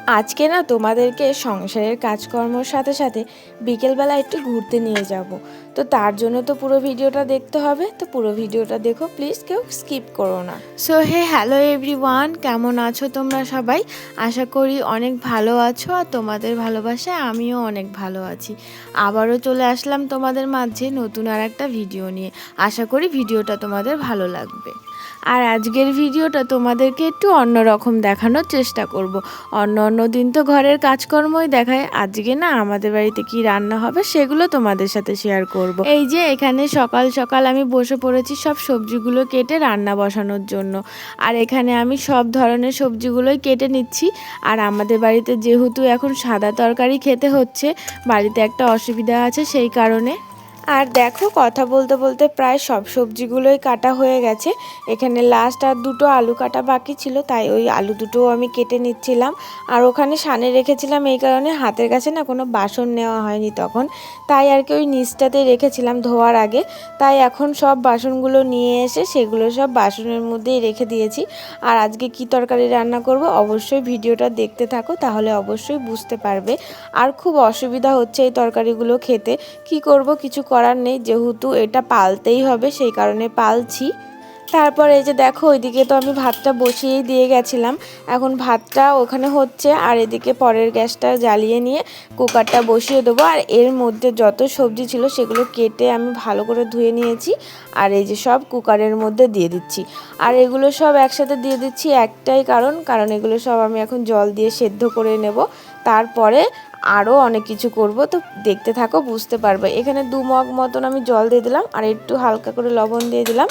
আজকে না তোমাদেরকে সংসারের কাজকর্মের সাথে সাথে বিকেলবেলা একটু ঘুরতে নিয়ে যাব। তো তার জন্য তো পুরো ভিডিওটা দেখতে হবে, তো পুরো ভিডিওটা দেখো প্লিজ, কেউ স্কিপ করো না। সো হ্যালো এভরিওয়ান, কেমন আছো তোমরা সবাই? আশা করি অনেক ভালো আছো, আর তোমাদের ভালোবাসায় আমিও অনেক ভালো আছি। আবারও চলে আসলাম তোমাদের মাঝে নতুন আর একটা ভিডিও নিয়ে। আশা করি ভিডিওটা তোমাদের ভালো লাগবে। আর আজকের ভিডিওটা তোমাদেরকে একটু অন্যরকম দেখানোর চেষ্টা করব। অন্য দিন তো ঘরের কাজকর্মই দেখায়, আজকে না আমাদের বাড়িতে কি রান্না হবে সেগুলো তোমাদের সাথে শেয়ার করব। এই যে এখানে সকাল সকাল আমি বসে পড়েছি সব সবজিগুলো কেটে রান্না বসানোর জন্য। আর এখানে আমি সব ধরনের সবজিগুলোই কেটে নিচ্ছি। আর আমাদের বাড়িতে যেহেতু এখন সাদা তরকারি খেতে হচ্ছে, বাড়িতে একটা অসুবিধা আছে সেই কারণে। আর দেখো, কথা বলতে বলতে প্রায় সব সবজিগুলোই কাটা হয়ে গেছে। এখানে লাস্ট আর দুটো আলু কাটা বাকি ছিল, তাই ওই আলু দুটোও আমি কেটে নিচ্ছিলাম। আর ওখানে সানে রেখেছিলাম, এই কারণে হাতের কাছে না কোনো বাসন নেওয়া হয়নি তখন, তাই আর কি ওই নিচটাতে রেখেছিলাম ধোয়ার আগে। তাই এখন সব বাসনগুলো নিয়ে এসে সেগুলো সব বাসনের মধ্যেই রেখে দিয়েছি। আর আজকে কি তরকারি রান্না করব অবশ্যই ভিডিওটা দেখতে থাকো, তাহলে অবশ্যই বুঝতে পারবে। আর খুব অসুবিধা হচ্ছে এই তরকারিগুলো খেতে, কি করব কিছু করার নেই, যেহেতু এটা পালতেই হবে সেই কারণে পালছি। তারপর এই যে দেখো, ওইদিকে তো আমি ভাতটা বসিয়েই দিয়ে গেছিলাম, এখন ভাতটা ওখানে হচ্ছে। আর এদিকে পরের গ্যাসটা জ্বালিয়ে নিয়ে কুকারটা বসিয়ে দেবো। আর এর মধ্যে যত সবজি ছিল সেগুলো কেটে আমি ভালো করে ধুয়ে নিয়েছি। আর এই যে সব কুকারের মধ্যে দিয়ে দিচ্ছি। আর এগুলো সব একসাথে দিয়ে দিচ্ছি একটাই কারণ এগুলো সব আমি এখন জল দিয়ে সেদ্ধ করে নেব। তারপরে আরও অনেক কিছু করব, তো দেখতে থাকো বুঝতে পারবে। এখানে 2 মগ মতন আমি জল দিয়ে দিলাম, আর একটু হালকা করে লবণ দিয়ে দিলাম,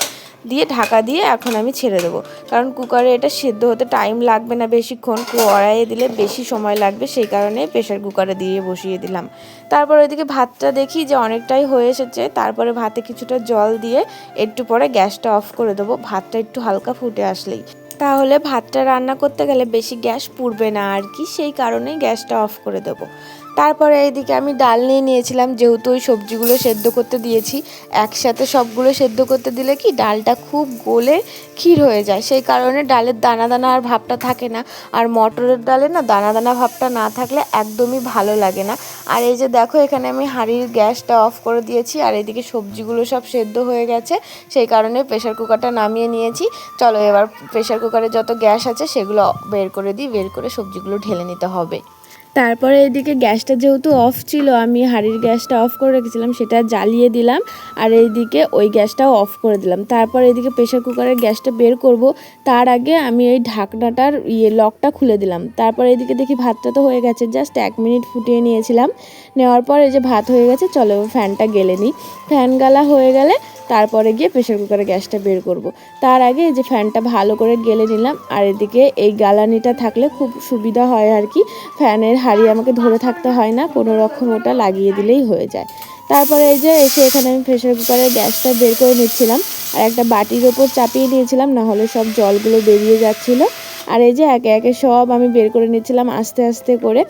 দিয়ে ঢাকা দিয়ে এখন আমি ছেড়ে দেবো। কারণ কুকারে এটা সেদ্ধ হতে টাইম লাগবে না বেশিক্ষণ, কড়াইয়ে দিলে বেশি সময় লাগবে, সেই কারণে প্রেশার কুকারে দিয়ে বসিয়ে দিলাম। তারপর ওইদিকে ভাতটা দেখি যে অনেকটাই হয়ে এসেছে, তারপরে ভাতে কিছুটা জল দিয়ে একটু পরে গ্যাসটা অফ করে দেবো, ভাতটা একটু হালকা ফুটে আসলেই। তাহলে ভাতটা রান্না করতে গেলে বেশি গ্যাস পুড়বে না আর কি, সেই কারণেই গ্যাসটা অফ করে দেবো। তারপরে এইদিকে আমি ডাল নিয়ে নিয়েছিলাম, যেহেতু ওই সবজিগুলো সেদ্ধ করতে দিয়েছি। একসাথে সবগুলো সেদ্ধ করতে দিলে কি ডালটা খুব গলে ক্ষীর হয়ে যায়, সেই কারণে ডালের দানা দানা আর ভাবটা থাকে না। আর মটরের ডালে না দানা দানা ভাবটা না থাকলে একদমই ভালো লাগে না। আর এই যে দেখো, এখানে আমি হাঁড়ির গ্যাসটা অফ করে দিয়েছি, আর এদিকে সবজিগুলো সব সেদ্ধ হয়ে গেছে, সেই কারণে প্রেশার কুকারটা নামিয়ে নিয়েছি। চলো এবার প্রেশার কুকারে যত গ্যাস আছে সেগুলো বের করে দিই, বের করে সবজিগুলো ঢেলে নিতে হবে। তারপরে এইদিকে গ্যাসটা যেহেতু অফ ছিল, আমি হাঁড়ির গ্যাসটা অফ করে রেখেছিলাম, সেটা জ্বালিয়ে দিলাম। আর এইদিকে ওই গ্যাসটাও অফ করে দিলাম। তারপর এইদিকে প্রেশার কুকারের গ্যাসটা বের করব, তার আগে আমি এই ঢাকনাটার লকটা খুলে দিলাম। তারপর এইদিকে দেখি ভাতটা তো হয়ে গেছে, জাস্ট 1 মিনিট ফুটিয়ে নিয়েছিলাম। নেওয়ার পর এই যে ভাত হয়ে গেছে, চলো ফ্যানটা গেলে নিই। ফ্যান গালা হয়ে গেলে তারপরে গিয়ে প্রেশার কুকারে গ্যাসটা বের করব। তার আগে এই যে ফ্যানটা ভালো করে গেলে নিলাম। আর এদিকে এই গালানিটা থাকলে খুব সুবিধা হয় আর কি, ফ্যানের হাঁড়ি আমাকে ধরে থাকতে হয় না, কোনো রকম ওটা লাগিয়ে দিলেই হয়ে যায়। তারপরে এই যে এসে এখানে আমি প্রেশার কুকারের গ্যাসটা বের করে নিচ্ছিলাম, আর একটা বাটির ওপর চাপিয়ে নিয়েছিলাম, নাহলে সব জলগুলো বেরিয়ে যাচ্ছিলো। আর এই যে একে একে সব আমি বের করে নিচ্ছিলাম আস্তে আস্তে করে।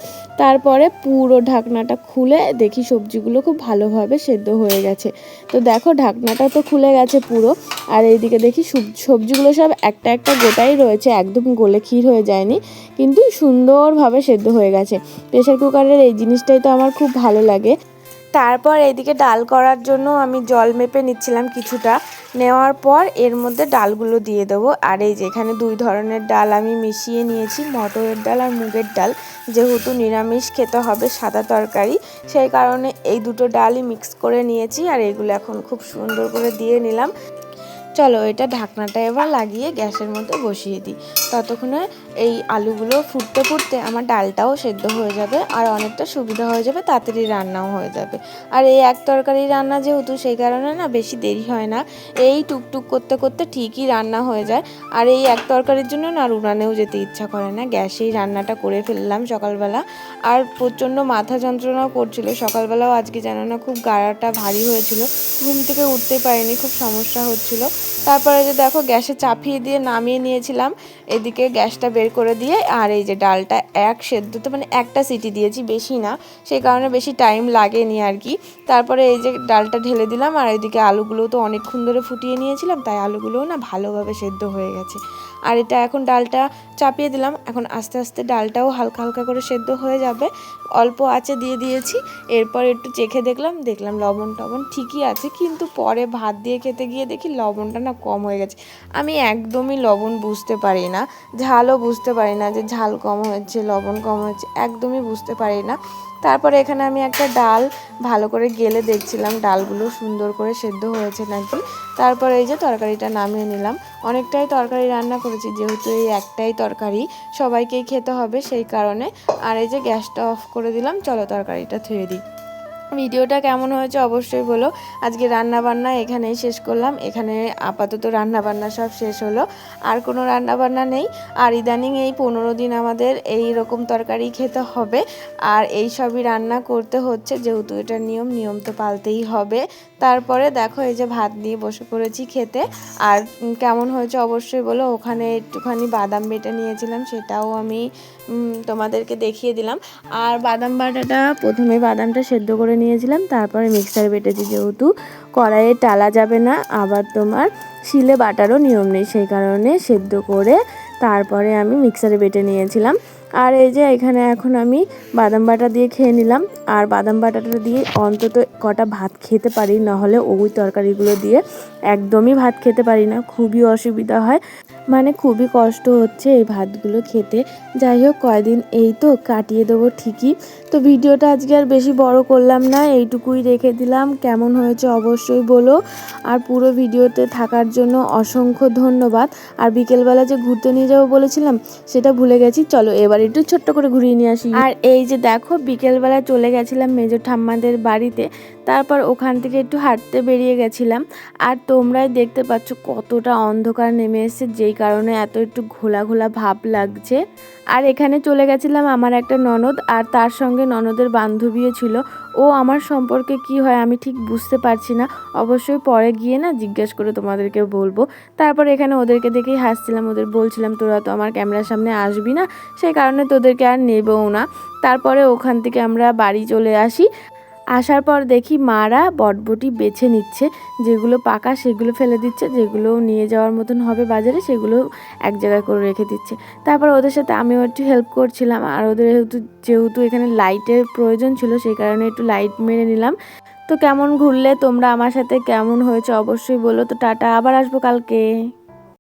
তারপরে পুরো ঢাকনাটা খুলে দেখি সবজিগুলো খুব ভালোভাবে সেদ্ধ হয়ে গেছে। তো দেখো ঢাকনাটা তো খুলে গেছে পুরো। আর এইদিকে দেখি সবজিগুলো সব একটা একটা গোটাই রয়েছে, একদম গলে ক্ষীর হয়ে যায়নি, কিন্তু সুন্দরভাবে সেদ্ধ হয়ে গেছে। প্রেশার কুকারের এই জিনিসটাই তো আমার খুব ভালো লাগে। তারপর এইদিকে ডাল করার জন্য আমি জল মেপে নিচ্ছিলাম কিছুটা, নেওয়ার পর এর মধ্যে ডালগুলো দিয়ে দেবো। আর এই যে এখানে 2 ধরনের ডাল আমি মিশিয়ে নিয়েছি, মটরের ডাল আর মুগের ডাল, যেহেতু নিরামিষ খেতে হবে সাদা তরকারি, সেই কারণে এই দুটো ডালই মিক্স করে নিয়েছি। আর এগুলো এখন খুব সুন্দর করে দিয়ে নিলাম। চলো এটা ঢাকনাটা এবার লাগিয়ে গ্যাসের মধ্যে বসিয়ে দিই। ততক্ষণে এই আলুগুলো ফুটতে ফুটতে আমার ডালটাও সেদ্ধ হয়ে যাবে, আর অনেকটা সুবিধা হয়ে যাবে, তাড়াতাড়ি রান্নাও হয়ে যাবে। আর এই এক তরকারি রান্না যেহেতু, সেই কারণে না বেশি দেরি হয় না, এই টুকটুক করতে করতে ঠিকই রান্না হয়ে যায়। আর এই এক তরকারির জন্য না উনানেও যেতে ইচ্ছা করে না, গ্যাসেই রান্নাটা করে ফেললাম সকালবেলা। আর প্রচণ্ড মাথা যন্ত্রণাও করছিল সকালবেলাও, আজকে জানো না খুব গাড়াটা ভারী হয়েছিল, ঘুম থেকে উঠতেই পারিনি, খুব সমস্যা হচ্ছিল। তারপরে যে দেখো গ্যাসে চাপিয়ে দিয়ে নামিয়ে নিয়েছিলাম। এদিকে গ্যাসটা বের করে দিয়ে আর এই যে ডালটা এক সেদ্ধতে মানে একটা সিটি দিয়েছি, বেশি না, সেই কারণে বেশি টাইম লাগেনি আর কি। তারপরে এই যে ডালটা ঢেলে দিলাম আর এদিকে আলুগুলো তো অনেকক্ষণ ধরে ফুটিয়ে নিয়েছিলাম, তাই আলুগুলোও না ভালোভাবে সেদ্ধ হয়ে গেছে। আর এটা এখন ডালটা চাপিয়ে দিলাম, এখন আস্তে আস্তে ডালটাও হালকা হালকা করে সেদ্ধ হয়ে যাবে। অল্প আঁচে দিয়ে দিয়েছি, এরপর একটু চেখে দেখলাম লবণ টবণ ঠিকই আছে, কিন্তু পরে ভাত দিয়ে খেতে গিয়ে দেখি লবণটা না কম হয়ে গেছে। আমি একদমই লবণ বুঝতে পারি না, ঝালও বুঝতে পারি না যে ঝাল কম হয়েছে লবণ কম হয়েছে, একদমই বুঝতে পারি না। তারপরে এখানে আমি একটা ডাল ভালো করে গেলে দেখছিলাম ডালগুলো সুন্দর করে সেদ্ধ হয়েছে নাকি। তারপরে এই যে তরকারিটা নামিয়ে নিলাম। অনেকটাই তরকারি রান্না করেছি, যেহেতু এই একটাই তরকারি সবাইকেই খেতে হবে সেই কারণে। আর এই যে গ্যাসটা অফ করে দিলাম, চলো তরকারিটা ধুয়ে দিই। ভিডিওটা কেমন হয়েছে অবশ্যই বলো। আজকে রান্না বান্না এখানেই শেষ করলাম, এখানে আপাতত রান্না বান্না সব শেষ হলো, আর কোনো রান্না বান্না নেই। আর ইদানিং এই 15 দিন আমাদের এই রকম তরকারি খেতে হবে, আর এই সবই রান্না করতে হচ্ছে, যেহেতু এটা নিয়ম তো পালতেই হবে। তারপরে দেখো এই যে ভাত নিয়ে বসে পড়েছি খেতে। আর কেমন হয়েছে অবশ্যই বলো। ওখানে একটুখানি বাদাম বেটে নিয়েছিলাম, সেটাও আমি তোমাদেরকে দেখিয়ে দিলাম। আর বাদাম বাটাটা প্রথমে বাদামটা সেদ্ধ করে নিয়েছিলাম, তারপরে মিক্সারে বেটেছি, যেহেতু কড়াইয়ে টালা যাবে না, আবার তোমার শিলে বাটারও নিয়ম নেই, সেই কারণে সেদ্ধ করে তারপরে আমি মিক্সারে বেটে নিয়েছিলাম। আর এই যে এখানে এখন আমি বাদাম বাটা দিয়ে খেয়ে নিলাম। আর বাদাম বাটাটা দিয়ে অন্তত কটা ভাত খেতে পারি, নাহলে ওই তরকারিগুলো দিয়ে একদমই ভাত খেতে পারি না, খুবই অসুবিধা হয়, মানে খুবই কষ্ট হচ্ছে এই ভাতগুলো খেতে। যাই হোক, কয়দিন এই তো কাটিয়ে দেবো ঠিকই। তো ভিডিওটা আজকে আর বেশি বড় করলাম না, এইটুকুই রেখে দিলাম। কেমন হয়েছে অবশ্যই বলো। আর পুরো ভিডিওতে থাকার জন্য অসংখ্য ধন্যবাদ। আর বিকেলবেলা যে ঘুরতে নিয়ে যাবো বলেছিলাম, সেটা ভুলে গেছি, চলো এবার একটু ছোট্ট করে ঘুরিয়ে নিয়ে আসি। আর এই যে দেখো, বিকেলবেলা চলে গেছিলাম মেজো ঠাম্মাদের বাড়িতে, তারপর ওখান থেকে একটু হাঁটতে বেরিয়ে গেছিলাম। আর তোমরাই দেখতে পাচ্ছ কতটা অন্ধকার নেমে এসেছে, যেই কারণে এত একটু ঘোলা ঘোলা ভাব লাগছে। আর এখানে চলে গেছিলাম আমার একটা ননদ, আর তার সঙ্গে ননদের বান্ধবীও ছিল। ও আমার সম্পর্কে কি হয় আমি ঠিক বুঝতে পারছি না, অবশ্যই পরে গিয়ে না জিজ্ঞেস করে তোমাদেরকে বলবো। তারপর এখানে ওদেরকে দেখেই হাসছিলাম, ওদের বলছিলাম তোরা তো আমার ক্যামেরার সামনে আসবি না, সেই কারণে তোদেরকে আর নেবও না। তারপরে ওখান থেকে আমরা বাড়ি চলে আসি। আসার পর দেখি মারা বটবটি বেছে নিচ্ছে, যেগুলো পাকা সেগুলো ফেলে দিচ্ছে, যেগুলো নিয়ে যাওয়ার মতন হবে বাজারে সেগুলো এক জায়গায় করে রেখে দিচ্ছে। তারপর ওদের সাথে আমিও একটু হেল্প করছিলাম, আর ওদের যেহেতু এখানে লাইটের প্রয়োজন ছিল, সেই কারণে একটু লাইট মেরে নিলাম। তো কেমন ঘুরলে তোমরা আমার সাথে, কেমন হয়েছে অবশ্যই বলো। তো টাটা, আবার আসবো কালকে।